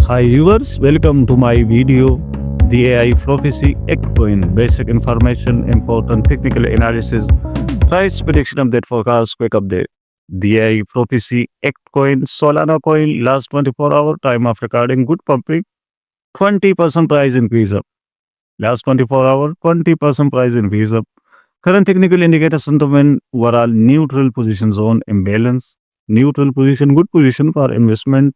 Hi viewers, welcome to my video. The AI prophecy Bitcoin basic information, important technical analysis, price prediction update forecast, quick update. The AI prophecy Bitcoin Solana coin last 24-hour time of recording good pumping, 20% price increase up. Last 24-hour 20% price increase up. Current technical indicator sentiment overall neutral position zone imbalance. Neutral position, good position for investment.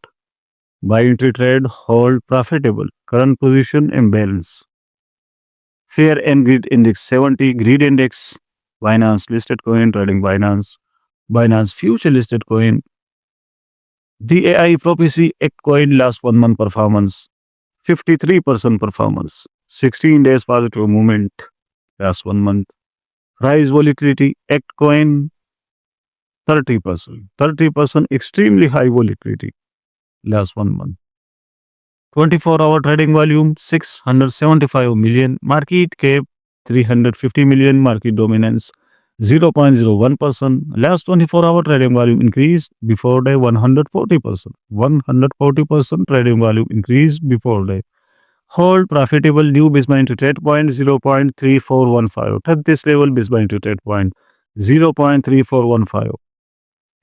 Buy entry trade, hold profitable. Current position imbalance. Fear and greed index 70, greed index, Binance listed coin, trading Binance, Binance future listed coin. The AI prophecy coin last 1 month performance, 53% performance, 16 days positive movement last 1 month. Price volatility coin 30%, 30% extremely high volatility last 1 month. 24-hour trading volume 675 million, market cap 350 million, market dominance 0.01%. Last 24-hour trading volume increased before day 140%. 140% trading volume increased before day. Hold profitable new baseline to trade point 0.3415. At this level baseline to trade point 0.3415.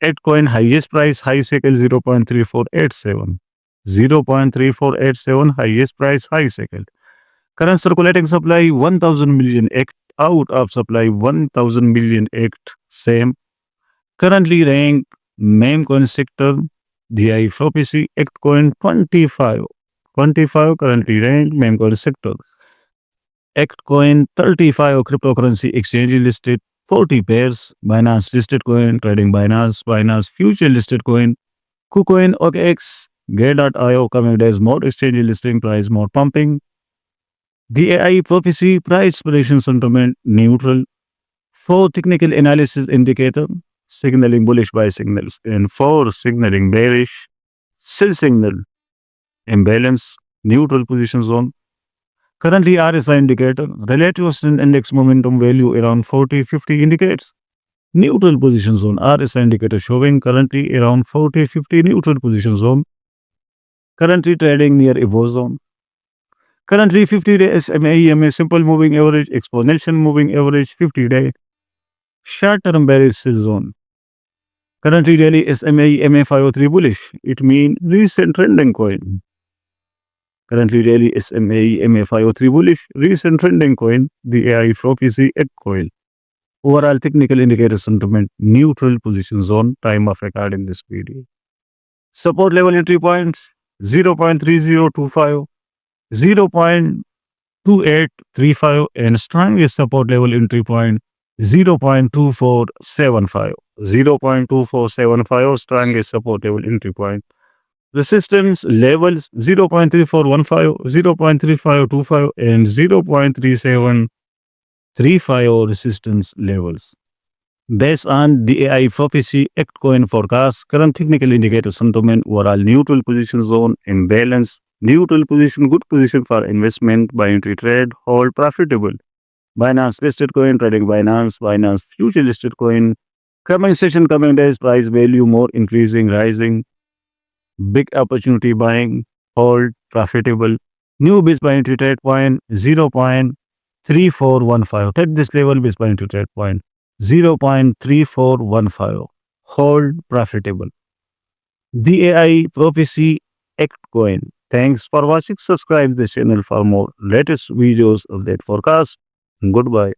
Bitcoin highest price high cycle 0.3487. 0.3487 highest price high cycle. Current circulating supply 1000 million act, out of supply 1000 million act, same. Currently rank meme coin sector DI prophecy act coin 25 currently ranked meme coin sector. Act coin 35 cryptocurrency exchange listed 40 pairs. Binance listed coin, trading Binance, Binance future listed coin, KuCoin, OKX, Get.io coming days, more exchange listing price, more pumping. The AI prophecy price prediction sentiment neutral. 4 technical analysis indicator signaling bullish buy signals and 4 signaling bearish sell signal imbalance neutral position zone. Currently RSI indicator relative strength index momentum value around 40-50 indicates neutral position zone. RSI indicator showing currently around 40-50 neutral position zone. Currently trading near Evo zone. Currently 50-day SMA EMA simple moving average, exponential moving average 50-day. Short-term bearish zone. Currently daily SMA EMA 503 bullish. It means recent trending coin. Currently daily SMA EMA 503 bullish. Recent trending coin. The AI prophecy coin. Overall technical indicator sentiment neutral position zone. Time of recording this video. Support level entry points 0.3025, 0.2835 and strongest support level entry point 0.2475. 0.2475 strongest support level entry point. Resistance levels 0.3415, 0.3525 and 0.3735 resistance levels. Based on the AI prophecy coin forecast, current technical indicator sentiment overall neutral position zone imbalance, neutral position, good position for investment, buy entry trade, hold profitable. Binance listed coin, trading Binance, Binance future listed coin. Coming session, coming days, price value more increasing, rising. Big opportunity buying, hold profitable. New base buy entry trade point 0.3415. At this level, base buy entry trade point 0.3415. Hold profitable. The AI prophecy coin. Thanks for watching. Subscribe this channel for more latest videos of that forecast. Goodbye.